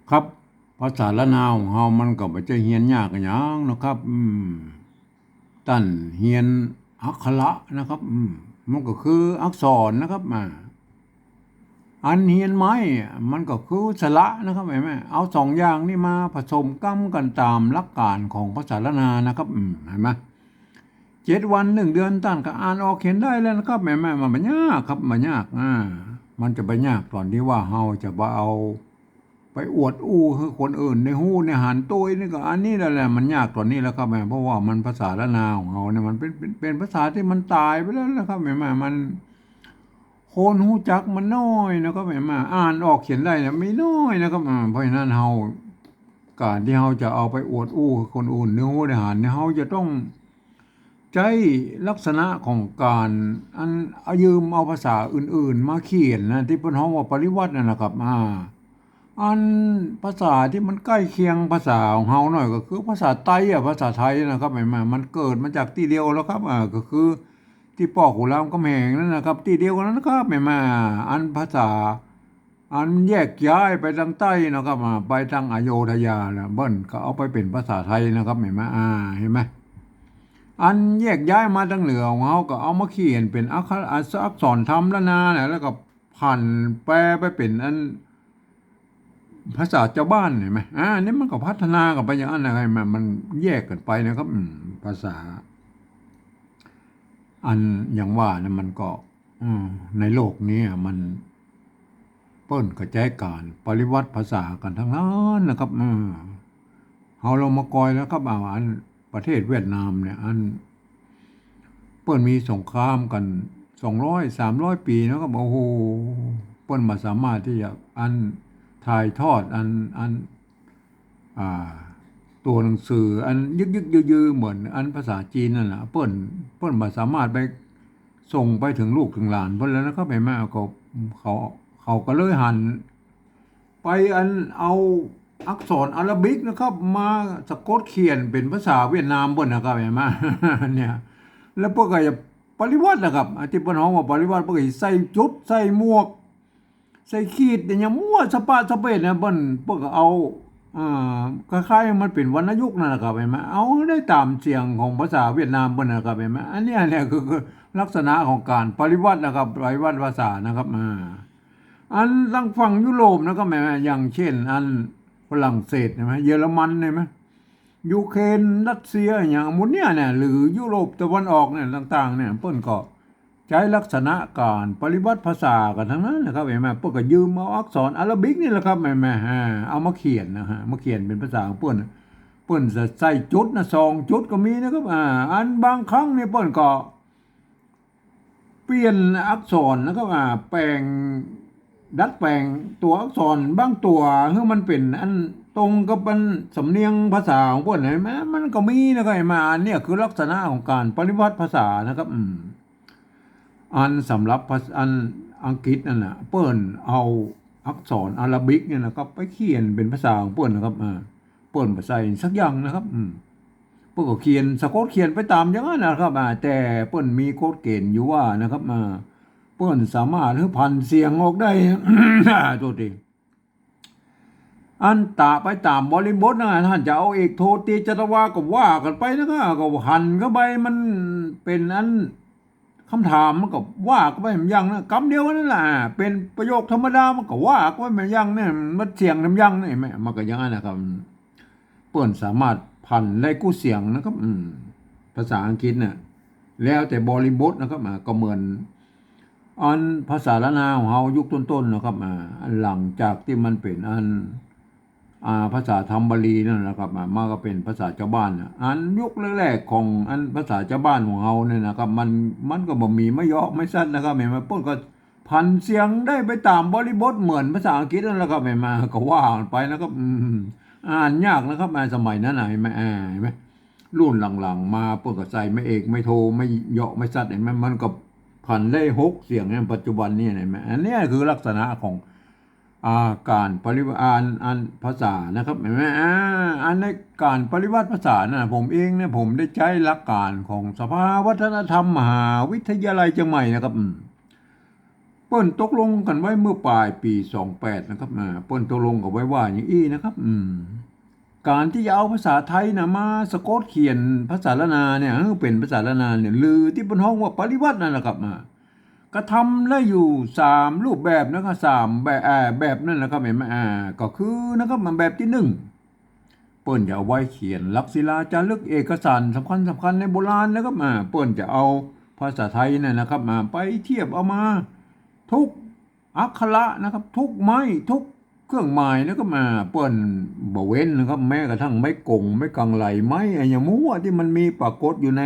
ครับภาษาละนาวของเฮามันก็บ่ใช่เฮียนยากหยังนะครับตั้นเฮียนอักขระนะครับมันก็คืออักษรนะครับอันเฮียนไม้มันก็คือสระนะครับเห็นไหมเอาสองอย่างนี่มาผสมกันตามหลักการของภาษาละนานะครับเห็นไหม7 วัน1 เดือนตั้นก็อ่านออกเขียนได้แล้วนะครับเห็นไหมมันไม่ยากครับมันยากมันจะไปยากตอนที่ว่าเฮาจะว่าเอา ไปอวดอู้คือคนอื่นในหู้ในหันตัวนี่ก็อันนี้แหละมันยากกว่านี้แล้วครับแม่เพราะว่ามันภาษาละนาของเราเนี่ยมันเป็นภาษาที่มันตายไปแล้วนะครับแม่มันคนหู้จักมันน้อยนะครับแม่อ่านออกเขียนได้เนี่ยไม่น้อยนะครับเพราะฉะนั้นเฮาการที่เฮาจะเอาไปอวดอู้คนอื่นในหู้ในหันเนี่ยเฮาจะต้องใช้ลักษณะของการเอายืมเอาภาษาอื่นๆมาเขียนนะที่เป็นห้องว่าปริวัตินั่นนะครับอันภาษาที่มันใกล้เคียงภาษาของเฮาหน่อยก็คือภาษาไทยภาษาไทยนะครับมันเกิดมาจากที่เดียวแล้วครับก็คือที่ปอกหูรามคำแหงนั่นนะครับที่เดียวกันนั้นนะครับอันภาษาอันแยกย้ายไปทางใต้นะครับไปทางอโยธยาแล้วเบิ้ลก็เอาไปเป็นภาษาไทยนะครับเห็นไหมอันแยกย้ายมาทางเหนือของเฮาก็เอามาเขียนเป็นอักษรธรรมละนาเนี่ยแล้วก็ผันแปลไปเป็นอัน ภาษาเจ้าบ้านเห็นไหมนี่มันก็พัฒนากันไปอย่างนั้นอะไรมันแยกกันไปนะครับภาษาอันอย่างว่านะมันก็ในโลกนี้มันเปิ้นกระจายการปริวัติภาษากันทั้งนั้นนะครับเฮาเรามากอยแล้วครับอันประเทศเวียดนามเนี่ยเปิ้นมีสงครามกัน200-300 ปีนะครับโอ้โหเปิ้นมาสามารถที่จะถ่ายทอดอ่าตัวหนังสือยึกยือเหมือนภาษาจีนนั่นแหละเปิ้นมาสามารถไปส่งไปถึงลูกถึงหลานเพิ่นแล้วนะครับแม่ก็เขาเขาก็เลยหันไปเอาอักษรอาหรับิกนะครับมาสะกดเขียนเป็นภาษาเวียดนามเพิ่นนะครับแม่เนี่ยแล้วเพิ่นก็จะปริวัตินะครับที่เพิ่นฮ้องว่าปริวัติเพิ่นก็สิใส่จุดใส่หมวก ใส่ขีดอย่างมั่วสปาสเปดนะเปิ้นก็เอาอ่คล้ายๆมันเป็นวรรณยุกต์นั่นแหละครับเห็นไหมเอาได้ตามเสียงของภาษาเวียดนามเปิ้นนะครับเห็นไหมอันเนี้ยเนี่ยคือลักษณะของการปริวัตินะครับปริวัติภาษานะครับอันทางฝั่งยุโรปนะครับแม่อย่างเช่นฝรั่งเศสใช่ไหมเยอรมันใช่ไหมยูเครนรัสเซียอย่างหมดเนี่ยหรือยุโรปตะวันออกเนี่ยต่างๆเนี่ยเปิ้นก็ ใช้ลักษณะการปริวัติภาษากันทั้งนั้นนะครับเห็นไหมพวกก็ยืมเอาอักษรอาหรับิกนี่แหละครับแม่เอามาเขียนนะฮะมาเขียนเป็นภาษาของเปิ้นจะใส่จุดนะ2 จุดก็มีนะครับอันบางครั้งเนี่ยเปิ้นก็เปลี่ยนอักษรนะครับแปลงดัดแปลงตัวอักษรบางตัวให้มันเป็นตรงกับเป็นสำเนียงภาษาของเปิ้นเห็นไหมมันก็มีนะครับอันเนี่ยคือลักษณะของการปริวัติภาษานะครับสำหรับภาษาอังกฤษนั่นน่ะเปิ้นเอาอักษรอาหรับิกเนี่ยนะครับไปเขียนเป็นภาษาของเปิ้นนะครับเปิ้นบ่ใส่สักอย่างนะครับเปิ้นก็เขียนสะกดเขียนไปตามอย่างนั้นนะครับแต่เปิ้นมีกฎเกณฑ์อยู่ว่านะครับเปิ้นสามารถพันเสียงออกได้ ตัวเองตาไปตามบริบทนะท่านจะเอาเอกโทตีจตวาก็ว่ากันไปนะครับก็หันเข้าไปมันเป็นคำถามมันก็ว่าก็ไปเหมือนยังนะคำเดียวนั่นแหละเป็นประโยคธรรมดามันก็ว่าก็ไปเหมือนยังเนี่ยมันเสียงน้ำยังนี่แม่มันก็ยังไงนะครับเปิ้นสามารถพันได้กู้เสียงนะครับภาษาอังกฤษเนี่ยแล้วแต่บริบทนะครับก็เหมือนภาษาละนาของเฮายุคต้นๆนะครับหลังจากที่มันเป็นภาษาธรรมบาลีนั่นแหละครับมาก็เป็นภาษาชาวบ้านยุคแรกๆของภาษาชาวบ้านของเฮาเนี่ยนะครับมันก็บ่มีไม่ย่อไม่สั้นนะครับแม่มาป้นก็พันเสียงได้ไปตามบริบทเหมือนภาษาอังกฤษนั่นแหละครับแม่มาก็ว่าไปนะครับอ่านยากนะครับสมัยนั้นเห็นไหมเห็นไหมรุ่นหลังๆมาป้นก็ใส่ไม่เอกไม่โทไม่ย่อไม่สั้นเห็นไหมมันก็พันได้6 เสียงในปัจจุบันนี่เห็นไหมอันนี้คือลักษณะของการปริวัติภาษานะครับเห็นไหมในการปริวัติภาษานะผมเองเนี่ยผมได้ใช้หลักการของสภาวัฒนธรรมมหาวิทยาลัยเชียงใหม่นะครับ เปิ้นตกลงกันไว้เมื่อปลายปี28นะครับเปิ้นตกลงกันไว้ว่าอย่างอี้นะครับการที่จะเอาภาษาไทยนะมาสะกดเขียนภาษาละนาเนี่ยเป็นภาษาละนาเนี่ยลือที่เปิ้นฮ้องว่าปริวัตินั่นแหละครับก็ทำได้อยู่3รูปแบบนะครับ3แบบแบบนั่นนะครับเห็นไหมก็คือนะครับมันแบบที่1เปิ้นจะเอาไว้เขียนลักษิลาจารึกเอกสารสำคัญในโบราณนะครับเปิ้นจะเอาภาษาไทยเนี่ยนะครับไปเทียบเอามาทุกอักขระนะครับทุกไม้ทุกเครื่องหมายนะครับเปิ้นบ่เว้นนะครับแม้กระทั่งไม้กงไม้กังไหลไม้ไอ้หยังมั่วที่มันมีปรากฏอยู่ใน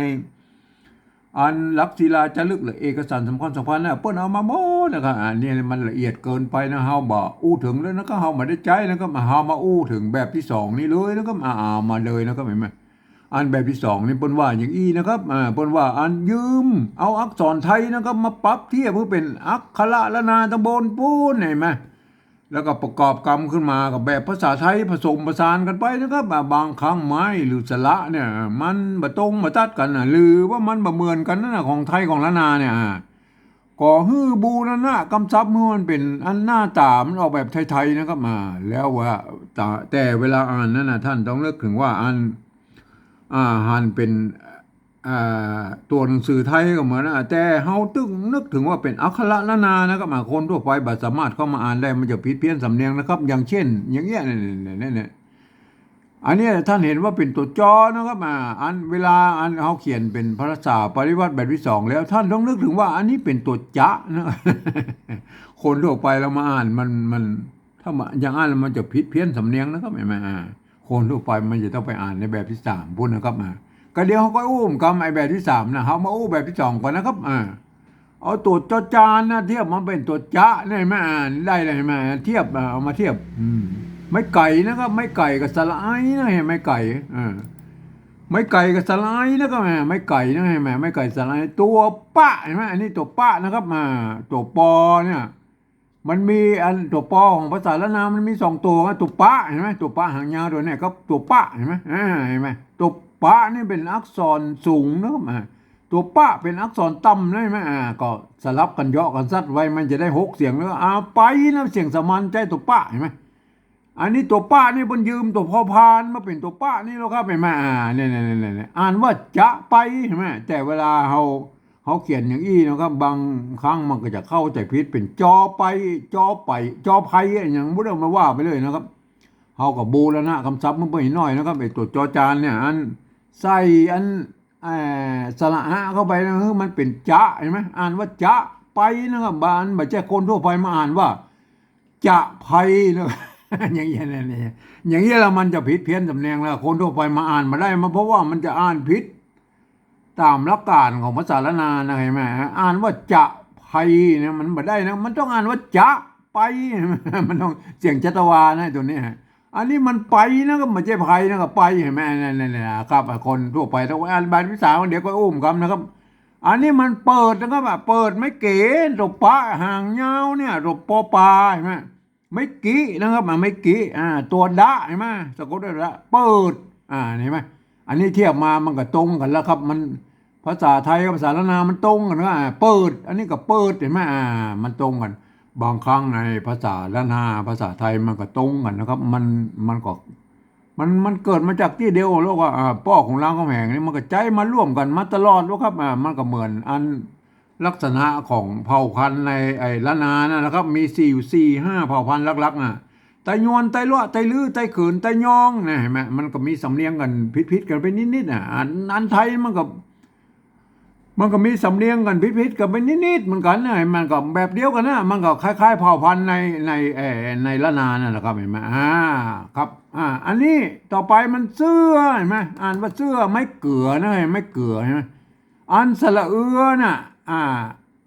อันลักษิลาจารึกหรือเอกสารสำคัญนะเปิ้นเอามาหมดนะครับอันนี้มันละเอียดเกินไปนะเฮาบ่อู้ถึงแล้วนะก็เฮาไม่ได้ใจนะครับเฮามาอู้ถึงแบบที่2นี่เลยนะครับมาเลยนะครับเห็นไหมอันแบบที่2นี่เปิ้นว่าอย่างอี้นะครับเปิ้นว่าอันยืมเอาอักษรไทยนะครับมาปรับเทียบเพื่อเป็นอักขระละนาตำบลปูนเห็นไหมแล้วก็ประกอบกรรมขึ้นมากับแบบภาษาไทยผสมผสานกันไปนะครับบางครั้งไม้หรือสระเนี่ยมันบ่ตรงบ่ตัดกันหรือว่ามันบ่เหมือนกันนะของไทยของละนาเนี่ยก่อฮื้อบูรณะกำซับเมื่อมันเป็นอันหน้าตามันออกแบบไทยๆนะครับแล้วว่าแต่เวลาอ่านนั่นนะท่านต้องนึกถึงว่าหันเป็นตัวหนังสือไทยก็เหมือนแต่เฮาตึงนึกถึงว่าเป็นอักขระละนานะครับคนทั่วไปบ่สามารถเข้ามาอ่านได้มันจะผิดเพี้ยนสำเนียงนะครับอย่างเช่นอย่างเงี้ยเนี่ยอันนี้ท่านเห็นว่าเป็นตัวจอนะครับอันเวลาอันเฮาเขียนเป็นภาษาปริวัติแบบที่2แล้วท่านต้องนึกถึงว่าอันนี้เป็นตัวจะนะคนทั่วไปเรามาอ่านมันถ้าอย่างอ่านมันจะผิดเพี้ยนสำเนียงนะครับไม่คนทั่วไปมันจะต้องไปอ่านในแบบที่3พูดนะครับก็เดี๋ยวเขาก็อุ้มกำไอแบบที่3นะเขามาอู้แบบที่2ก่อนนะครับเอาตัวจอจานนะเทียบมาเป็นตัวจะได้ไหมได้เลยไหมเทียบเอามาเทียบไม่ไก่นะครับไม่ไก่กับสลายนะเห็นไหมไก่ไม่ไก่กับสลายนะครับไม่ไก่นะเห็นไหมไม่ไก่สลายตัวป้าเห็นไหมอันนี้ตัวป้านะครับตัวปอเนี่ยมันมีอันตัวปอของภาษาละนามันมี2ตัวตัวป้าเห็นไหมตัวป้าหางยาวตัวนี้ก็ตัวป้าเห็นไหมเห็นไหมตัวปะนี่เป็นอักษรสูงนะครับตัวปะเป็นอักษรต่ำได้ไหมก็สลับกันเยาะกันซัดไว้มันจะได้6เสียงแล้วไปนะเสียงสมันใจตัวปะเห็นไหมอันนี้ตัวปะนี่บนยืมตัวพอพานมาเป็นตัวปะนี่แล้วครับเห็นไหมเนี่ยอ่านว่าจะไปเห็นไหมแต่เวลาเขาเขียนอย่างอี้นะครับบางครั้งมันก็จะเข้าใจผิดเป็นจอไปจอไปจอไพอย่างพุทธมาว่าไปเลยนะครับเขากับบูรณะคำศัพท์มันไปหน่อยนะครับไอ้ตัวจอจานเนี่ยอันใส่อันสระหะเข้าไปนะมันเป็นจะเห็นไหมอ่านว่าจะไปนะครับบานบัจเจคนทั่วไปมาอ่านว่าจะไพนะอย่างเงี้ยเนี่ยอย่างเงี้ยแล้วมันจะผิดเพี้ยนสำเนียงแล้วคนทั่วไปมาอ่านมาได้มาเพราะว่ามันจะอ่านผิดตามหลักการของภาษาละนานะเห็นไหมอ่านว่าจะไพเนี่ยมันไม่ได้นะมันต้องอ่านว่าจะไปมันต้องเสียงจัตวานะตัวนี้อันนี้มันไปนะก็ไม่ใช่ไพนะครับไปเห็นไหมนี่นะครับคนทั่วไปถ้าอ่านบาลีภาษาเดี๋ยวก็อุ้มคำนะครับอันนี้มันเปิดนะครับเปิดไม่เก๋รบปะห่างยาวเนี่ยรบปอปลาเห็นไหมไม่กี้นะครับไม่กี้ตัวดะเห็นไหมสะกดด้วยละเปิดเห็นไหมอันนี้เทียบมามันก็ตรงกันแล้วครับมันภาษาไทยกับภาษาละนามันตรงกันนะเปิดอันนี้ก็เปิดเห็นไหมมันตรงกันบางครั้งในภาษาละนาภาษาไทยมันก็ตรงกันนะครับมันก็มันเกิดมาจากที่เดียวแล้วว่าพ่อของรามคำแหงนี่มันก็ใจมาร่วมกันมาตลอดแล้วครับมันก็เหมือนอันลักษณะของเผ่าพันธุ์ในไอ้ละนานะครับมี4-5เผ่าพันธุ์ลักๆไตยวนไตลั่วไตลื้อไตเขินไตยองนะเห็นไหมมันก็มีสำเนียงกันพิษกันไปนิดๆอันไทยมันก็มีสำเนียงกันพิษกันไปนิดๆเหมือนกันนะมันก็แบบเดียวกันนะมันก็คล้ายๆเผ่าพันธุ์ในละนานั่นแหละครับเห็นไหมครับอันนี้ต่อไปมันเสื้อเห็นไหมอ่านว่าเสื้อไม่เกลือนะไม่เกลือใช่ไหมอันสระเอือน่ะ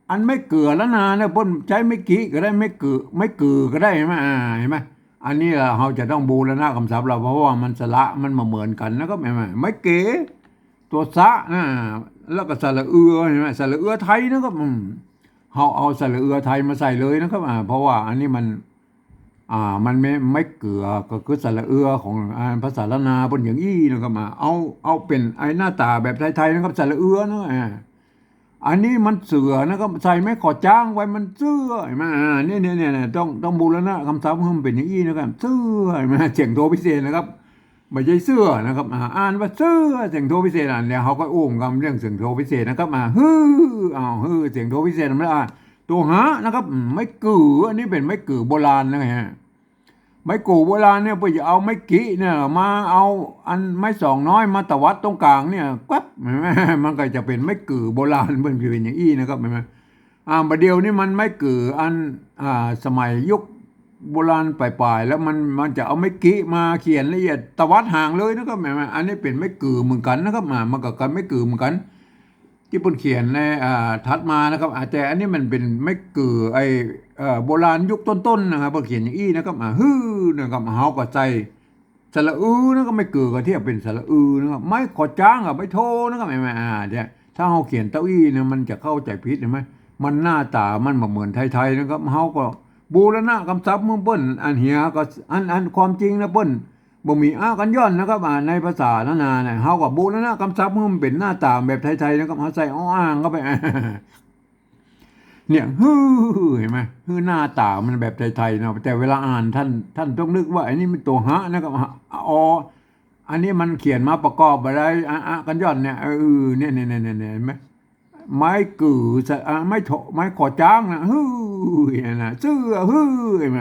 อันไม่เกลือละนาเนี่ยพ้นใช้ไม่กี่ก็ได้ไม่เกลือก็ได้เห็นไหมเห็นไหมอันนี้เราจะต้องบูรณะคำศัพท์เราเพราะว่ามันสระมันมาเหมือนกันนะครับเห็นไหมไม่เก๋ตัวซะนะแล้วก็สระเอือเห็นไหมสระเอือไทยนะครับเขาเอาสระเอือไทยมาใส่เลยนะครับเพราะว่าอันนี้มันไม่เกลือก็คือสระเอือของภาษาละนาเป็นอย่างอี้นะครับเอาเป็นไอ้หน้าตาแบบไทยๆนะครับสระเอือนะ อันนี้มันเสือนะครับใส่ไม่ขอจ้างไว้มันเสื้อเห็นไหมเนี่ยต้องบูรณะคำศัพท์ให้มันเป็นอย่างนี้นะครับเสื้อเห็นไหมเสียงโทพิเศษนะครับไม่ใช่เสื้อนะครับอ่านว่าเสื้อเสียงโทพิเศษอ่านเนี่ยเขาก็โอ้งคำเรื่องเสียงโทพิเศษนะครับฮือฮือเสียงโทพิเศษมันตัวหานะครับไม่กืออันนี้เป็นไม่กือโบราณนะฮะไม้กูโบราณเนี่ยไปจะเอาไม้กี้เนี่ยมาเอาอันไม้สองน้อยมาตวัดตรงกลางเนี่ยปั๊บมันก็จะเป็นไม้กือโบราณเป็นอย่างอี้นะครับเห็นไหมประเดี๋ยวนี้มันไม้กืออันสมัยยุคโบราณปลายๆแล้วมันจะเอาไม้กี้มาเขียนละเอียดตวัดห่างเลยนะครับเห็นไหมอันนี้เป็นไม้กือเหมือนกันนะครับมันก็กันไม้กือเหมือนกันที่เพิ่นเขียนในถัดมานะครับแต่อันนี้มันเป็นไม่กือไอโบราณยุคต้นๆนะครับเพิ่นเขียนอย่างอี้นะครับฮือนะครับเฮาก็ใส่สระอือนะครับไม่กือก็เทียบเป็นสระอือนะครับไม่ขอจ้างไม่โทนะครับไม่เนี่ยถ้าเฮาเขียนเต้าอี้เนี่ยมันจะเข้าใจผิดเห็นไหมมันหน้าตามันบ่เหมือนไทยๆนะครับเฮาก็บูรณะคำศัพท์เมืองเปิ้นอันเหียก็อันความจริงนะเปิ้นบ่มีกันย้อนนะครับในภาษานานาเนี่ยเฮาก็บูรณะคำศัพท์มันเป็นหน้าตาแบบไทยๆนะครับเฮาใส่อ้างเข้าไปเนี่ยฮือเห็นไหมฮือหน้าตามันแบบไทยๆนะแต่เวลาอ่านท่านต้องนึกว่าอันนี้มันตัวหะนะครับอันนี้มันเขียนมาประกอบอะไรกันย้อนเนี่ยเนี่ยเห็นไหมไม้กือไม่ขอจ้างนะฮือนะเสื้อฮือเห็นไหม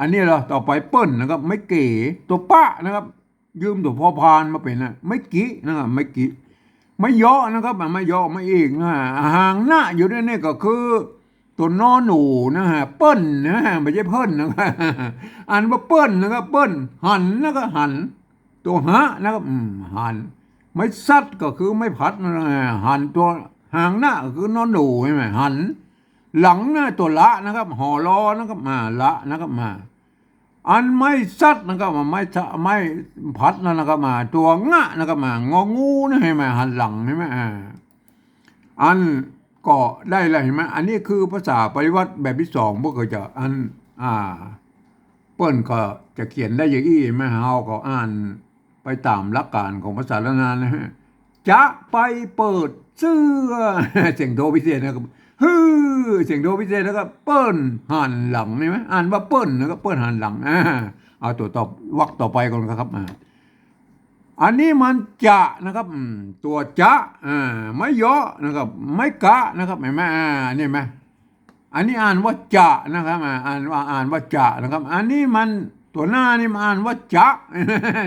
อันนี้เหรอต่อไปเปิ้ลนะครับไม่เก๋ตัวป้านะครับยืมตัวพอพานมาเป็นนะไม่กี้นะครับไม่กี้ไม่ย่อนะครับไม่ย่อไม่เองนะห่างหน้าอยู่ด้วยนี่ก็คือตัวนอหนูนะฮะเปิ้ลนะฮะไม่ใช่เพิ่นนะครับอ่านว่าเปิ้ลนะครับเปิ้ลหันนะครับหันตัวหะนะครับหันไม่ซัดก็คือไม่พัดนะหันตัวห่างหน้าก็คือนอหนูใช่ไหมหันหลังนะตัวละนะครับห่อรอนะครับละนะครับอันไม่ซัดนะครับไม่พัดนะครับตัวงะนะครับงองูนะเห็นไหมหันหลังเห็นไหมอันก็ได้เลยเห็นไหมอันนี้คือภาษาปริวัติแบบที่สองพวกเขาจะเปิ้นก็จะเขียนได้อย่างอี้ไหมเฮาก็อ่านไปตามหลักการของภาษาละนานนะฮะจะไปเปิดเสื้อเสียงโทพิเศษนะครับฮือเสียงโทพิเศษแล้วก็เปิ้ลหันหลังใช่ไหมอ่านว่าเปิ้ลแล้วก็เปิ้ลหันหลังเอาตัวตอบวรรคต่อไปก่อนครับอันนี้มันจะนะครับตัวจะไม่เยอะนะครับไม่กะนะครับเห็นไหมนี่ไหมอันนี้อ่านว่าจะนะครับอ่านว่าจะนะครับ อันนี้มันตัวหน้านี่มันอ่านว่าจะ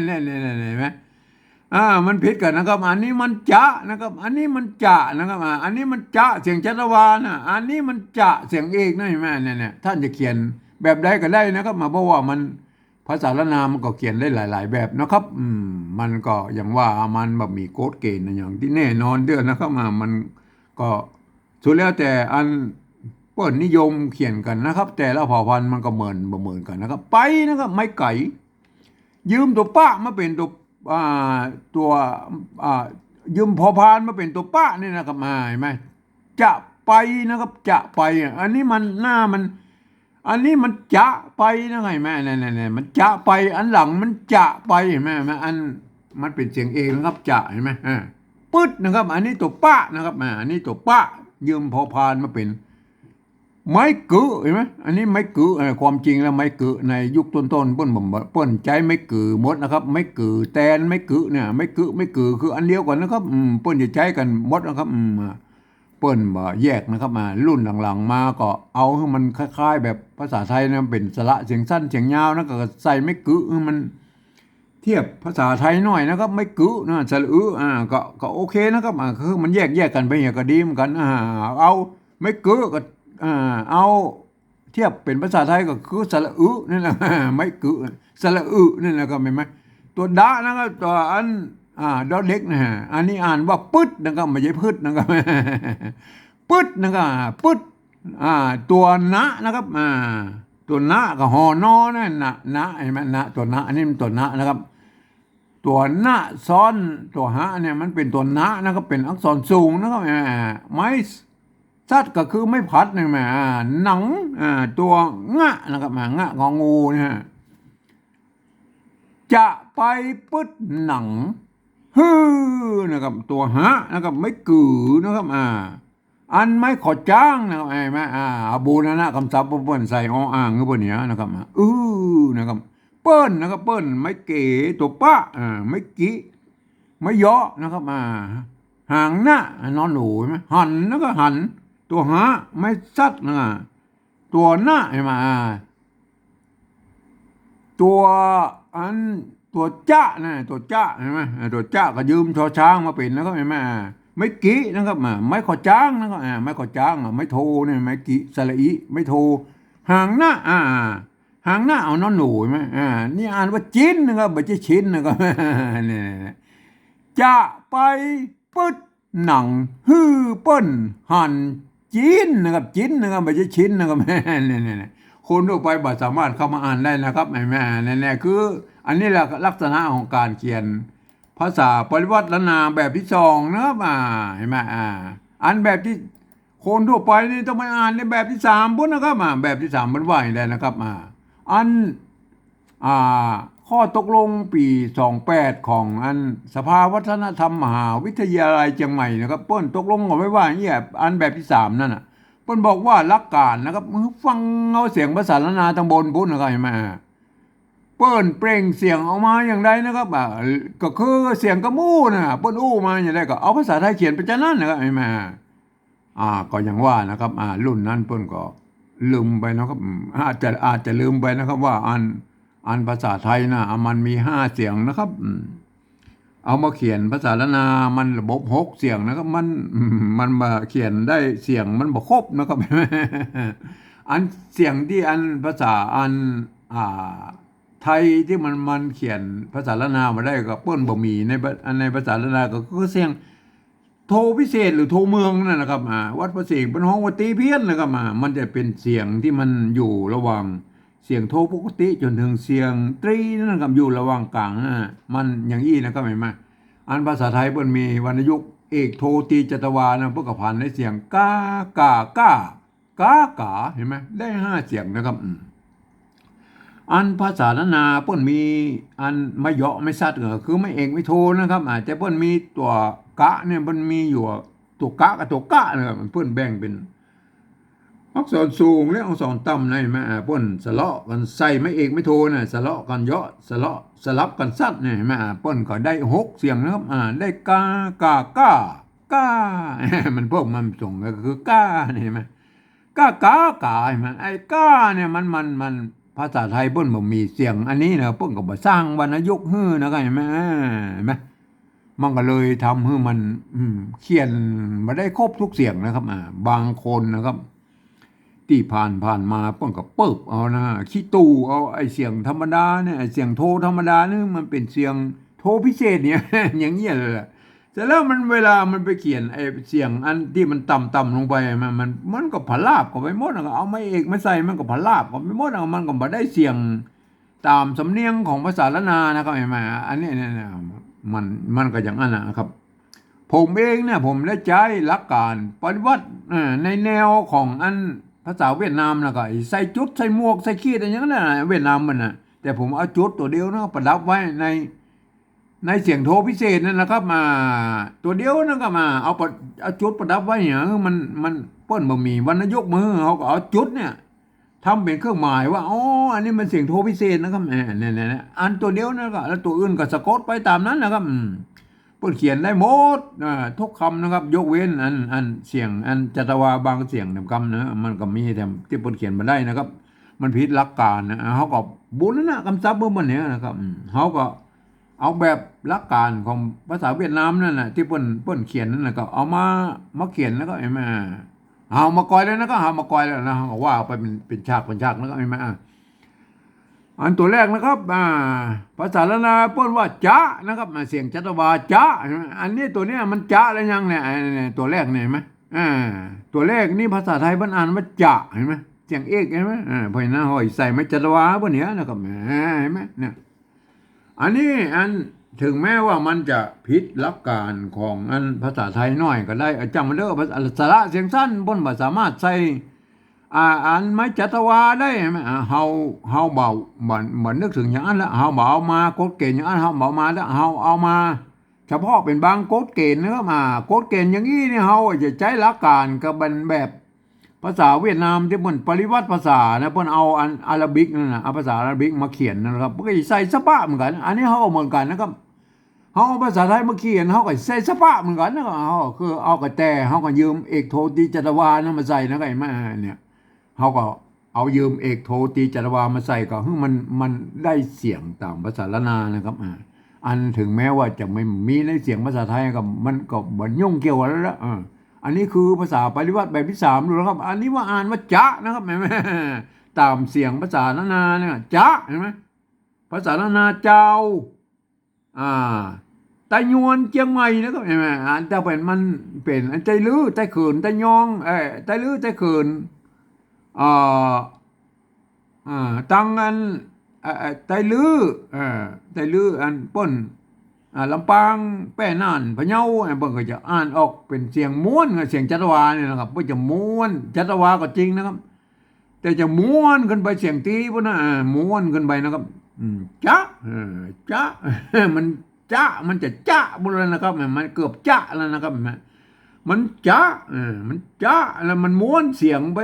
เนี่ยเห็นไหมมันผิดกันนะครับอันนี้มันจะนะครับอันนี้มันจะนะครับอันนี้มันจะเสียงจัตวานะอันนี้มันจะเสียงเอกนะเห็นไหมเนี่ยท่านจะเขียนแบบใดก็ได้นะครับเพราะว่ามันภาษาละนามมันก็เขียนได้หลายๆแบบนะครับมันก็อย่างว่ามันแบบมีโค้ดเกณฑ์อย่างที่แน่นอนเด้อนะครับมันก็สุดแล้วแต่อันเปิดนิยมเขียนกันนะครับแต่ละเผ่าพันธุ์มันก็เหมือนกันนะครับไปนะครับไม่ไก่ยืมตัวป้ามาเป็นตัวยืมพอพานมาเป็นตัวป้านี่นะครับเห็นไหมจะไปนะครับจะไปอันนี้มันหน้ามันอันนี้มันจะไปนะเห็นไหมเนี่ยมันจะไปอันหลังมันจะไปเห็นไหมอันมันเป็นเสียงเองนะครับจะเห็นไหมปึ๊ดนะครับอันนี้ตัวป้านะครับอันนี้ตัวป้ายืมพอพานมาเป็นไม้กือเห็นไหมอันนี้ไม้กือความจริงแล้วไม้กือในยุคต้นๆเปิ้นใจไม้กือหมดนะครับไม้กือแตนไม้กือเนี่ยไม้กือคืออันเดียวกันนะครับเปิ้นจะใช้กันหมดนะครับเปิ้นบ่แยกนะครับรุ่นหลังๆมาก็เอาให้มันคล้ายๆแบบภาษาไทยนะเป็นสระเสียงสั้นเสียงยาวนะก็ใส่ไม้กือมันเทียบภาษาไทยหน่อยนะครับไม้กือนะสระก็โอเคนะครับคือมันแยกกันไปอย่างก็ดีเหมือนกันเอาไม้กือก็เอาเทียบเป็นภาษาไทยก็คือสระอึนี่แหละไม่กึสระอึนี่แหละก็เห็นไหมตัวดะนะครับตัวอันดอเด็กนะฮะอันนี้อ่านว่าปึ๊ดนะครับไม่ใช่พืดนะครับปึ๊ดนะครับปึ๊ดตัวนะนะครับตัวนะกับหอนอนะเห็นไหมนะตัวนะอันนี้มันตัวนะนะครับตัวนะซ้อนตัวหะเนี่ยมันเป็นตัวนะนะครับเป็นอักษรสูงนะครับไม่ซัดก็คือไม่พัดนี่แม่หนังตัวงะนะครับงะงองูเนี่ยจะไปปึ๊ดหนังฮือนะครับตัวหะนะครับไม่กือนะครับ อันไม่ขอจ้างนะครับไอ้แม่บูรณะคำศัพท์เปิ้นใส่อ้ออ่างเงี้ยเนี้ยนะครับนะครับเปิ้นนะครับเปิ้นไม่เก๋ตัวป้าไม่กี้ไม่เยาะนะครับหางหน้านอนหนูใช่ไหมหันแล้วก็หันตัวหาไม่ซัดนะตัวหน้าใช่ไหมตัวอันตัวจ้านะตัวจ้าใช่ไหมตัวจ้าก็ยืมชอช้างมาเป็นแล้วก็ใช่ไหมไม่กี้นะครับไม่ขอจ้างนะครับไม่ขอจ้างไม่โทเนี่ยไม่กี้สระอีไม่โทหางหน้าหางหน้าเอานอนหนูใช่ไหมนี่อ่านว่าจิ้นนะครับไม่ใช่ชิ้นนะครับเนี่ยจะไปปึ๊ดหนังฮือเปิ้นหันจีนนะครับจีนนะครับไม่ใช่ชิ้นนะครับเนี่ยคนทั่วไปบ่สามารถเข้ามาอ่านได้นะครับแม่แน่ๆคืออันนี้แหละลักษณะของการเขียนภาษาปริวัตินาแบบที่สองนะครับเห็นไหมอันแบบที่คนทั่วไปนี่ต้องไปอ่านในแบบที่สามพุ่นนะครับแบบที่สามมันว่าอย่างไรนะครับอันข้อตกลงปี28ของอันสภาวัฒนธรรมมหาวิทยาลัยเชียงใหม่นะครับเปิ้นตกลงเอาไว้ว่าอย่างนี้อันแบบที่3นั่นน่ะเปิ้นบอกว่าหลักการนะครับฟังเอาเสียงภาษาละนาทางบนพุ่นนะครับเห็นไหมเปิ้นเปล่งเสียงออกมาอย่างไรนะครับก็คือเสียงกระมู้นะเปิ้นอู้มาอย่างไรก็เอาภาษาไทยเขียนไปจากนั้นนะครับเห็นไหมก็อย่างว่านะครับรุ่นนั้นเปิ้นก็ลืมไปนะครับอาจจะลืมไปนะครับว่าอันภาษาไทยนะมันมี5เสียงนะครับเอามาเขียนภาษาละนามันระบบ6เสียงนะครับมันมาเขียนได้เสียงมันบ่ครบนะครับอันเสียงที่อันภาษาอันไทยที่มันเขียนภาษาละนามาได้ก็เปิ้นบ่มีในภาษาละนาก็คือเสียงโทพิเศษหรือโทเมืองนั่นนะครับวัดพระสิงห์เป็นห้องวัดตีเพี้ยนนะครับมันจะเป็นเสียงที่มันอยู่ระหว่างเสียงโทปกติจนถึงเสียงตรีนั่นนะครับอยู่ระหว่างกลางมันอย่างอี้นะครับเห็นไหมอันภาษาไทยเปิ้นมีวรรณยุกต์เอกโทตีจัตวานะเพื่อกพันในเสียงกากากากาเห็นไหมได้5เสียงนะครับอันภาษาละนาเปิ้นมีอันไม่เยาะไม่ซัดก็คือไม่เอกไม่โทนะครับแต่เปิ้นมีตัวกะเนี่ยมันมีอยู่ตัวกะกับตัวกะนะครับเปิ้นแบ่งเป็นอักษรสูงและอักษรต่ำในแม่เปิ้นสละกันใส่ไม่เอกไม่โทนะสละกันเยาะสลับกันซัดเนี่ยแม่เปิ้นก็ได้6เสียงนะครับได้กากามันพวกมันส่งก็คือกาเห็นไหมกเห็นไหมไอ้กาเนี่ยมันภาษาไทยเปิ้นบ่มีเสียงอันนี้นะเปิ้นก็บ่สร้างวรรณยุกต์ฮื้อนะครับเห็นไหมมันก็เลยทำให้มันเขียนมาได้ครบทุกเสียงนะครับบางคนนะครับที่ผ่านมาเปิ้นก็เปิบเอานะขี้ตู้เอาไอ้เสียงธรรมดาเนี่ยเสียงโทธรรมดานี่มันเป็นเสียงโทพิเศษเนี่ย อย่างเงี้ยเลยแต่แล้วมันเวลามันไปเขียนไอ้เสียงอันที่มันต่ำลงไปมันก็ผลาบก็ไปหมดก็เอาไม่เอกไม่ใส่มันก็ผลาบก็ไปหมดมันก็บ่ได้เสียงตามสำเนียงของภาษาละนานะครับเห็นไหมอันนี้เนี่ยมันก็อย่างนั้นนะครับผมเองเนี่ยผมได้ใช้หลักการปฏิวัติในแนวของอันภาษาเวียดนามนะก็ใส่จุดใส่หมวกใส่ขีดอะไรอย่างนั้นเวียดนามมันแต่ผมเอาจุดตัวเดียวนะประดับไว้ในเสียงโทพิเศษนั่นนะครับตัวเดียวนั่นก็เอาจุดประดับไว้เนี่ยมันเปิ้นบ่มีวรรณยุกต์มือเขาก็เอาจุดเนี่ยทำเป็นเครื่องหมายว่าอ๋ออันนี้มันเสียงโทพิเศษนะครับเนี่ยอันตัวเดียวนั่นก็แล้วตัวอื่นก็สะกดไปตามนั้นนะครับเปิ้นเขียนได้หมดทุกคำนะครับยกเว้นอันเสียงอันจัตวาบางเสียงคำนะมันก็มีแต่ที่เปิ้นเขียนมาได้นะครับมันผิดหลักการนะเขาก็บุญนะคำศัพท์เมื่อนี้นะครับเขาก็เอาแบบหลักการของภาษาเวียดนามนั่นแหละที่เปิ้นเขียนนั่นแหละก็เอามาเขียนแล้วก็ไอ้แม่เอามากอยแล้วนะก็เอามากอยแล้วนะเขาว่าไปเป็นฉากแล้วก็ไอ้แม่อันตัวแรกนะครับภาษาละนาเปิ้นว่าจ๊ะนะครับเสียงจัตวาจ๊ะอันนี้ตัวเนี้ยมันจ๊ะแล้วยังเนี่ยตัวแรกเนี่ยเห็นไหมตัวแรกนี่ภาษาไทยเปิ้นอ่านว่าจ๊ะเห็นไหมเสียงเอกเห็นไหมเพราะฉะนั้นหอยใส่ไม่จัตวาเปิ้นเนี้ยนะครับเห็นไหมเนี่ยอันนี้ถึงแม้ว่ามันจะผิดหลักการของภาษาไทยน้อยก็ได้จำมาเด้อภาษาสระเสียงสั้นเปิ้นบ่สามารถใส่ไม่จัตวาได้ไหมเฮาเบานึกถึงอย่างนั้นแล้วเฮาเบามากดเก่งอย่างนั้นเฮาเบามาแล้วเฮาเอามา เฉพาะเป็นบางกฎเกณฑ์นะครับกฎเกณฑ์อย่างนี้เนี่ยเขาจะใช้หลักการกับแบบภาษาเวียดนามที่มันปริวัติภาษานะเพิ่นเอาอันอาหรับิกนั่นนะเอาภาษาอาหรับิกมาเขียนนะครับก็ใส่สปะเหมือนกันอันนี้เขาเหมือนกันนะครับเขาเอาภาษาไทยมาเขียนเขาก็ใส่สปะเหมือนกันนะครับเขาคือเอากระแตเขาก็ยืมเอกโทตีจัตวานะมาใส่นะไอ้มาเนี่ยเขาก็เอายืมเอกโทตีจัตวามาใส่ก็คือมันได้เสียงตามภาษาละนานะครับอันถึงแม้ว่าจะไม่มีในเสียงภาษาไทยก็มันก็บ่ยุ่งเกี่ยวกันแล้วอันนี้คือภาษาปริวัติแบบที่3ดูนะครับอันนี้ว่าอ่านว่าจ๊ะนะครับแม่ตามเสียงภาษาละนาเนี่ยจ๊ะเห็นไหมภาษาละนาเจ้าไตยวนเจียงใหม่นะครับเห็นไหมแต่เป็นมันเป็นใจลื้อใจเขินใจยองใจลื้อใจเขินตังอันไตลื้อไตลื้ออันป้นลำปางแป้น่านพะเยาเบิ่งก็จะอ่านออกเป็นเสียงม้วนเสียงจัตวาเนี่ยนะครับเพื่อจะม้วนจัตวาก็จริงนะครับแต่จะม้วนขึ้นไปเสียงตีพวกนั้นม้วนขึ้นไปนะครับจ๊ะจ๊ะมันจ๊ะมันจะจ๊ะบุรนะครับมันเกือบจ๊ะแล้วนะครับมันจ๊ะมันจ๊ะแล้วมันม้วนเสียงไป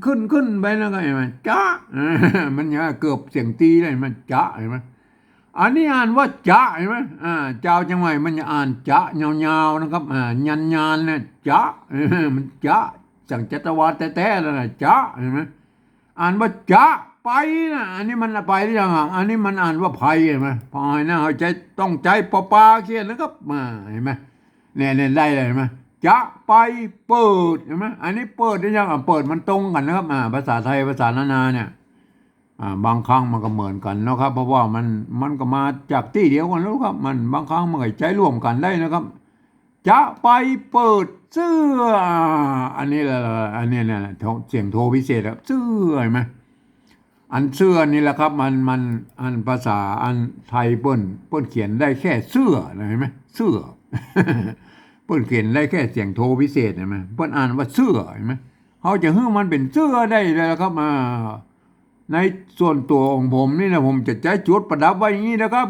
ขึ้นไปนะครับเห็นไหมจ๊ะมันเนี่ยเกือบเสียงตีเลยมันจ๊ะเห็นไหมอันนี้อ่านว่าจ๊ะเห็นไหมเจ้าจังไหวมันจะอ่านจ๊ะยาวๆนะครับยันเนี่ยจ๊ะมันจ๊ะสั่งจัตวาแท้ๆแล้วนะจ๊ะเห็นไหมอ่านว่าจ๊ะไปนะอันนี้มันไปหรือยังอันนี้มันอ่านว่าไพเห็นไหมพายนะเขาใจต้องใจปอปาเขียนนะครับเห็นไหมเนี่ยได้เลยเห็นไหมจ๊ะไปเปิดเห็นไหมอันนี้เปิดได้ยังเปิดมันตรงกันนะครับภาษาไทยภาษานานาเนี่ยบางครั้งมันก็เหมือนกันนะครับเพราะว่ามันก็มาจากที่เดียวกันแล้วครับมันบางครั้งมันก็ใจร่วมกันได้นะครับจะไปเปิดเสื้ออันนี้แหละอันนี้เนี่ยเสียงโทพิเศษครับเสื้อเห็นไหมอันเสื้อนี่แหละครับมันอันภาษาอันไทยเปิ้นเขียนได้แค่เสื้อเห็นไหมเสื้อ เปิ้นเขียนได้แค่เสียงโทพิเศษเห็นไหมเปิ้นอ่านว่าเสื้อเห็นไหมเขาจะให้มันเป็นเสื้อได้เลยครับในส่วนตัวของผมนี่นะผมจะใช้จุดประดับไว้อย่างนี้นะครับ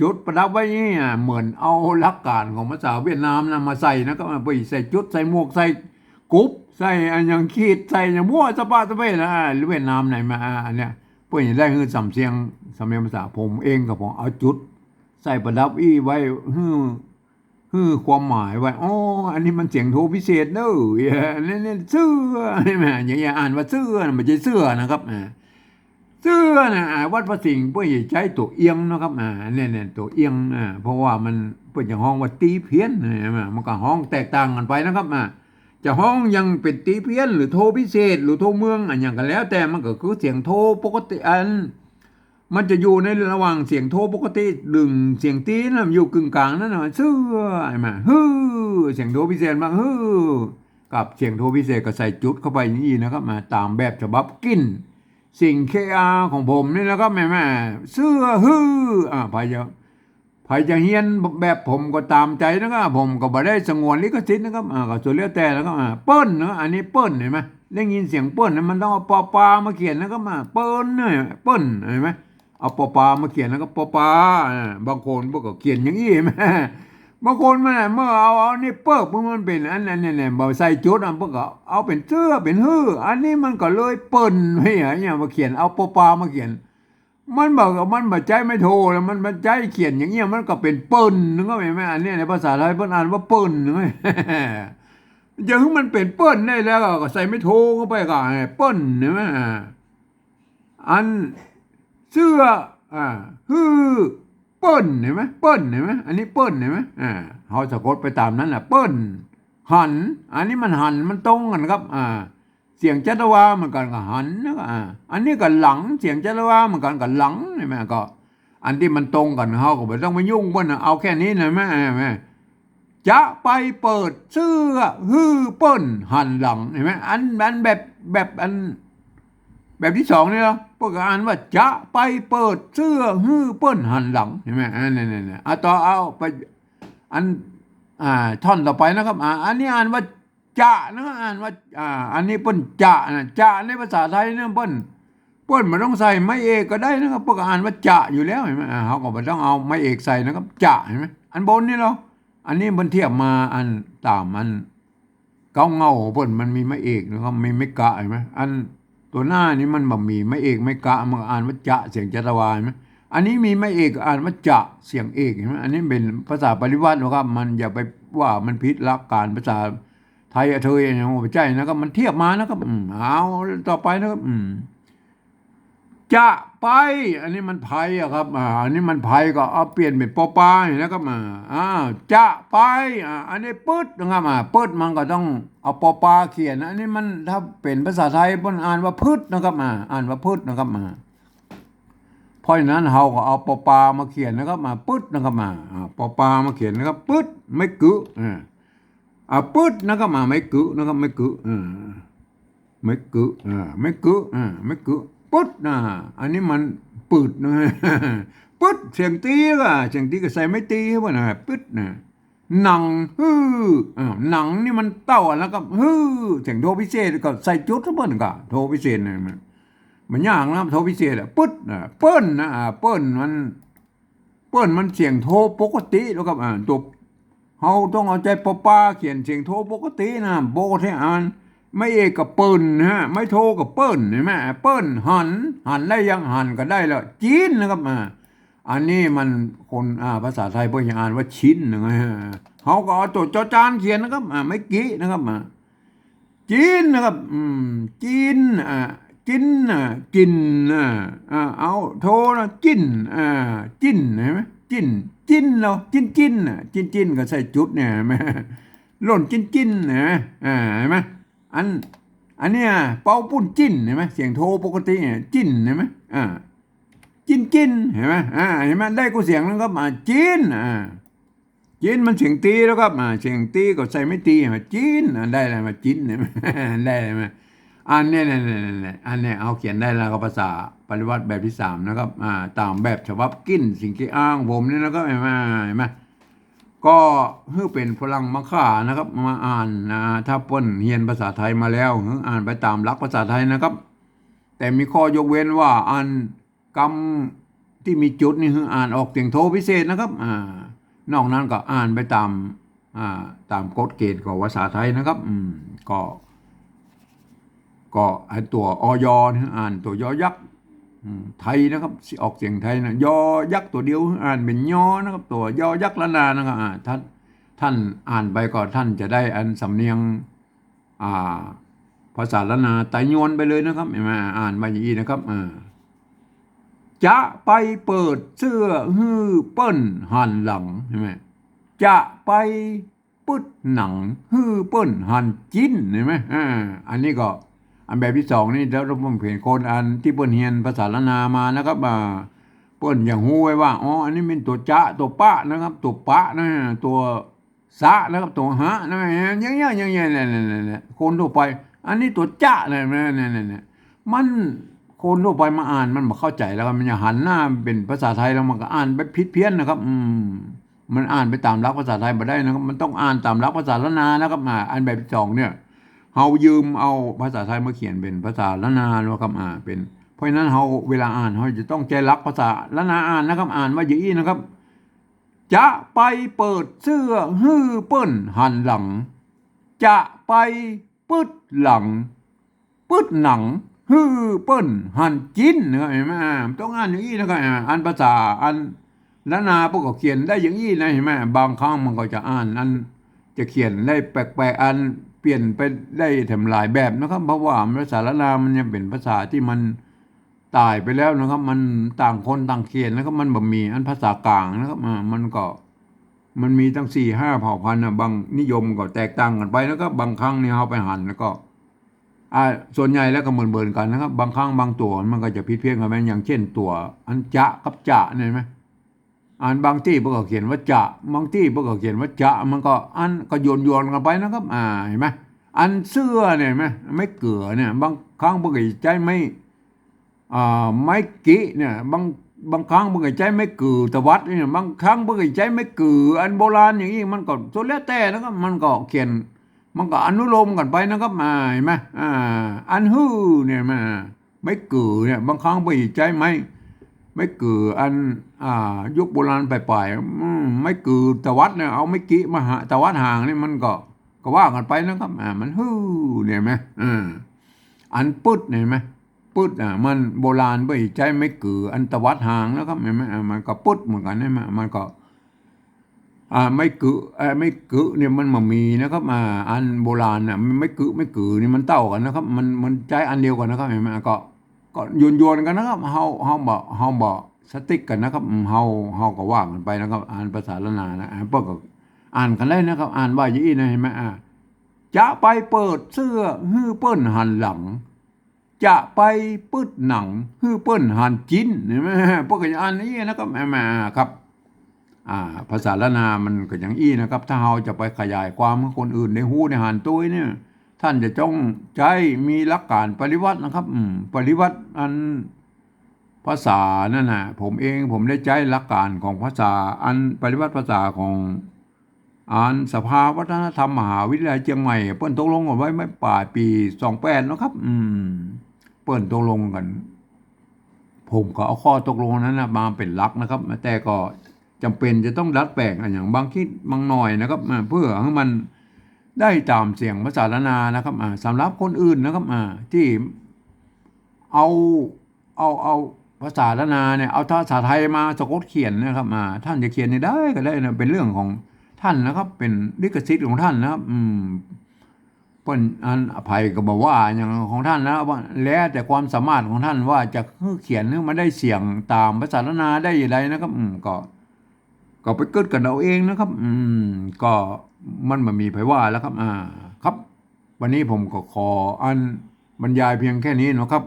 จุดประดับไว้อย่างนี้เหมือนเอาหลักการของภาษาเวียดนามนะมาใส่นะครับไปใส่จุดใส่หมวกใส่กุ๊บใส่อันยังขีดใส่ยังมั่วสปาสเปนะเวียดนามไหนมาอันเนี้ยเพื่อจะได้คือสำเสียงสำเนียงภาษาผมเองกับผมเอาจุดใส่ประดับอี้ไว้ความหมายไว้อ๋ออันนี้มันเสียงโทพิเศษเด้อนี่เสื้อใช่ไหมอย่างเงี้ยอ่านว่าเสื้อไม่ใช่เสื้อนะครับเสื้อนะวัดพระสิงห์เพื่อใช้ตัวเอียงนะครับเนี่ยตัวเอียงเพราะว่ามันเพื่อจะห้องว่าตีเพี้ยนมันก็ห้องแตกต่างกันไปนะครับจะห้องยังเป็นตีเพี้ยนหรือโทพิเศษหรือโทเมืองอย่างกันแล้วแต่มันก็คือเสียงโทปกติมันจะอยู่ในระหว่างเสียงโทปกติดึงเสียงตีนะอยู่กึ่งกลางนั่นนะเสื้อฮือเสียงโทพิเศษบ้างฮือกับเสียงโทพิเศษก็ใส่จุดเข้าไปอย่างนี้นะครับตามแบบฉบับกินสิ่งเคอาของผมนี่แล้วก็แม่เสื้อฮือใครจะเฮียนแบบผมก็ตามใจนะครับผมก็บ่ได้สงวนลิขสิทธิ์นะครับก็ส่วนเลี้ยวแต่แล้วก็เปิ้ลนะอันนี้เปิ้ลเห็นไหมได้ยินเสียงเปิ้ลมันต้องเอาปอปามาเขียนแล้วก็เปิ้ลเนี่ยเปิ้ลเห็นไหมเอาปอปามาเขียนแล้วก็ปอปาบางคนพวกก็เขียนอย่างนี้เห็นไหมบางคนมันเมื่อเอานี่เปิ้ลมันเป็นอันนั้นเนี่ยบ่ใส่จุดพวกก็เอาเป็นเสื้อเป็นฮืออันนี้มันก็เลยเปิ้ลไม่เหรอเนี่ยมาเขียนเอาปอปามาเขียนมันบอกว่ามันบ่ใจไม่โทแล้วมันใจเขียนอย่างเงี้ยมันก็เป็นเปิ้ลนึกว่าไหมอันนี้ในภาษาไทยเปิ้ลอ่านว่าเปิ้ลนึกไหมอย่างที่มันเป็นเปิ้ลได้แล้วก็ใส่ไม่โทเข้าไปก็เปิ้ลเห็นไหมอันเสื้อฮือเปิ้ลเห็นไหมเปิ้ลเห็นไหมอันนี้เปิ้ลเห็นไหมเขาสะกดไปตามนั้นแหละเปิ้ลหันอันนี้มันหันมันตรงกันครับเสียงจัตวาเหมือนกันกับหันนะอันนี้กับหลังเสียงจัตวาเหมือนกันกับหลังใช่ไหมก็อันที่มันตรงกันเขาก็ไม่ต้องไปยุ่งกันเอาแค่นี้นะแม่จะไปเปิดเสื้อฮือเปิ้ลหันหลังเห็นไหมอันแบบที่2นี่เหรอพวกอ่านว่าจะไปเปิดเสื้อฮือเปิ้ลหันหลังเห็นไหมนี่ต่อเอาไปอันท่อนต่อไปนะครับอันนี้อ่านว่าจะนะอ่านว่าอันนี้เปิ้นจะในภาษาไทยเนี่ยเปิ้นไม่ต้องใส่ไม้เอกก็ได้นะครับพวกอ่านว่าจะอยู่แล้วเห็นไหมเขาก็ไม่ต้องเอาไม้เอกใส่นะครับจะเห็นไหมอันบนนี่เหรอ อันนี้มันเทียบมาอันตามมันเก้าเงาเพิ่นมันมีไม้เอกนะครับมีไม้กะเห็นไหมอันตัวหน้านี้มันบ่มีไม้เอกไม้กะมันอ่านว่าจะเสียงจะตะวายไหมอันนี้มีไม้เอกอ่านว่าจะเสียงเอกเห็นไหมอันนี้เป็นภาษาปริวัตินะครับมันอย่าไปว่ามันผิดหลักการภาษาไทยเธอเองโอ้ใจนะครับมันเทียบมานะครับเอาต่อไปนะครับจะไปอันนี้มันไผ่อะครับอันนี้มันไผ่ก็เอาเปลี่ยนเป็นปอปลานะครับจะไปอันนี้ปึ๊ดนะครับปึ๊ดมันก็ต้องเอาปอปลาเขียนอันนี้มันถ้าเป็นภาษาไทยมันอ่านว่าพืชนะครับอ่านว่าพืชนะครับเพราะฉะนั้นเราก็เอาปอปลามาเขียนนะครับปึ๊ดนะครับปอปลามาเขียนนะครับปึ๊ดไม่กึปึ๊ดนะครับไม่กึนะครับไม่กึไม่กึไม่กึไม่กึปึ๊ดอันนี้มันปืดนะปึ๊ดเสียงตีก็ใส่ไม่ตีให้ว่าปึ๊ดหนังหนังนี่มันเต้าแล้วก็เสียงโทพิเศษก็ใส่จุดทุกคนก็โทพิเศษเนี่ยมันยากนะโทพิเศษปึ๊ดเปิ้ลเปิ้ลมันเสียงโทปกติแล้วก็ตัวเขาต้องเอาใจป้าเขียนเสียงโทปกตินะโบที่อ่านไม่เอกกับเปิ้ลไม่โทกับเปิ้ลเห็นไหมเปิ้ลหันได้ยังหันก็ได้แล้วจีนนะครับอันนี้มันคนภาษาไทยเพิ่งอ่านว่าชิ้นนะเขาก็เอาตัวจอจานเขียนนะครับไม่กี้นะครับจีนนะครับจีนกินกินเอาโทนะจิ้นจิ้นเห็นไหมจิ้นเราจิ้นก็ใส่จุดเนี่ยเห็นไหมหล่นจิ้นเห็นไหมอันเนี้ยเป่าปุ้นจิ้นเห็นไหมเสียงโทปกติเนี่ยจิ้นเห็นไหมจิ้นเห็นไหมเห็นไหมได้กูเสียงแล้วก็จิ้นจิ้นมันเสียงตีแล้วครับเสียงตีก็ใส่ไม่ตีจิ้นได้อะไรมาจิ้นเห็นไหมได้อะไรมาอันนี้อันนี้เอาเขียนได้แล้วก็ภาษาปริวัติแบบที่3นะครับตามแบบฉบับกิ้นสิ่งที่อ้างผมนี่นะครับเห็นไหมก็เพื่อเป็นฝรั่งมาค่านะครับมาอ่านถ้าเปิ้นเรียนภาษาไทยมาแล้วอ่านไปตามหลักภาษาไทยนะครับแต่มีข้อยกเว้นว่าอ่านกรรมที่มีจุดนี่อ่านออกเสียงโทพิเศษนะครับนอกนั้นก็อ่านไปตามกฎเกณฑ์ของภาษาไทยนะครับก็ไอตัวอยอ่านตัวยอยักษ์ไทยนะครับออกเสียงไทยนะยอยักษ์ตัวเดียวอ่านเป็นยอนะครับตัวยอยักษ์ละนานะครับท่านอ่านไปก็ท่านจะได้อันสำเนียงภาษาละนาไตยวนไปเลยนะครับเห็นไหมอ่านมาอย่างนี้นะครับจะไปเปิดเสื้อเปิ้นหันหลังใช่ไหมจะไปปึ๊ดหนังเปิ้นหันจิ้นเห็นไหมอันนี้ก็อันแบบที่2นี่แล้วผมเห็นคนอันที่เปิ้นเรียนภาษาละนามานะครับเปิ้นอย่างหู้ไว้ว่าอันนี้เป็นตัวจะตัวปะนะครับตัวปะนะตัวสะนะครับตัวหะนะอย่างเนี่ยคนทั่วไปอันนี้ตัวจะเนี่ยมันคนทั่วไปมาอ่านมันบ่เข้าใจแล้วมันจะหันหน้าเป็นภาษาไทยแล้วมันก็อ่านไปผิดเพี้ยนนะครับมันอ่านไปตามหลักภาษาไทยบ่ได้นะครับมันต้องอ่านตามหลักภาษาละนานะครับอันแบบที่2เนี่ยเฮายืมเอาภาษาไทยมาเขียนเป็นภาษาละนานะครับเป็นเพราะฉะนั้นเฮาเวลาอ่านเฮาจะต้องใจรักภาษาละนาอ่านนะครับอ่านว่าอย่างนี้นะครับจะไปเปิดเสื้อเปิ้นหันหลังจะไปปึ๊ดหลังปึ๊ดหนังเปิ้นหันจิ้นนะครับเห็นไหมต้องอ่านอย่างนี้นะครับอ่านภาษาอันละนาพวกเขาเขียนได้อย่างนี้นะเห็นไหมบางครั้งมันก็จะอ่านอันจะเขียนได้แปลกๆอันเปลี่ยนไปได้ทำหลายแบบนะครับเพราะว่าภาษาละนามันยังเป็นภาษาที่มันตายไปแล้วนะครับมันต่างคนต่างเขียนแล้วก็มันบ่มีอันภาษากลางนะครับมันมีตั้ง4-5เผ่าพันธุ์บางนิยมก็แตกต่างกันไปแล้วก็บางครั้งนี่เอาไปหันแล้วก็ส่วนใหญ่แล้วก็เหมือนกันนะครับบางครั้งบางตัวมันก็จะผิดเพี้ยนกันไปอย่างเช่นตัวอันจะกับจะเห็นไหมอ่านบางที่พวกเขาเขียนว่าจะบางที่พวกเขาเขียนว่าจะมันก็อันก็โยนกันไปนะครับเห็นไหมอันเสื้อเนี่ยเห็นไหมไม่เกลือเนี่ยบางครั้งพวกเขาใจไม่กี้เนี่ยบางครั้งพวกเขาใจไม่เกลือตะวัดเนี่ยบางครั้งพวกเขาใจไม่เกลืออันโบราณอย่างนี้มันก็ส่วนแล้วแต่นะครับมันก็เขียนมันก็อนุโลมกันไปนะครับเห็นไหมอันเนี่ยไม่เกลือเนี่ยบางครั้งพวกเขาใจ ไม่กืออันยุคโบราณปลายๆไม่กือตะวัดเนี่ยเอาไม่กี้มาหาตะวัดห่างนี่มันก็ว่ากันไปนะครับมันฮือเนี่ยไหมอันปึ๊ดเนี่ยไหมปึ๊ดมันโบราณไปใจไม่กืออันตะวัดห่างนะครับเห็นไหมมันก็ปึ๊ดเหมือนกันใช่ไหมมันก็ไม่กึไม่กึเนี่ยมันมามีนะครับอันโบราณน่ะไม่กึไม่กือนี่มันเต้ากันนะครับมันใจอันเดียวกันนะครับเห็นไหมก็โยนกันนะครับเฮาบ่สติ๊กกันนะครับเฮาก็ว่ากันไปนะครับอ่านภาษาละนานะเปิ้นก็อ่านกันได้นะครับอ่านว่าอย่างนี้นะเห็นไหมจะไปเปิดเสื้อฮื้อเปิ้นหันหลังจะไปปึดหนังฮื้อเปิ้นหันจิ้นเห็นไหมเปิ้นก็อ่านนี้นะครับแหมครับ ภาษาละนามันก็อย่างอี้นะครับถ้าเราจะไปขยายความให้คนอื่นได้ฮู้ในหันตุ้ยเนี่ยท่านจะจ้องใจมีหลักการปริวัตินะครับปริวัติอันภาษานั่นน่ะผมได้ใจหลักการของภาษาอันปริวัติภาษาของอันสภาวัฒนธรรมมหาวิทยาลัยเชียงใหม่เปิ้นตกลงกันไว้ไม่ป่ายปี28นะครับเปิ้นตกลงกันผมก็เอาข้อตกลงนั้นนะมาเป็นหลักนะครับแต่ก็จำเป็นจะต้องดัดแปลงอย่างบางคิดบางหน่อยนะครับเพื่อให้มันได้ตามเสียงภาษาละนานะครับสำหรับคนอื่นนะครับที่เอาเอาภาษาละนาเนี่ยเอาภาษาไทยมาสะกดเขียนนะครับท่านจะเขียนได้ก็ได้นะเป็นเรื่องของท่านนะครับเป็นลิขสิทธิ์ของท่านนะครับเปิ้นอันอภัยก็บอกว่าอย่างของท่านนะว่าแล้วแต่ความสามารถของท่านว่าจะเขียนให้มันได้เสียงตามภาษาละนาได้อย่างไรนะครับก็ไปเกิดกันเอาเองนะครับก็มันไม่มีไผว่าแล้วครับครับ วันนี้ผมก็ขออันบรรยายเพียงแค่นี้นะครับ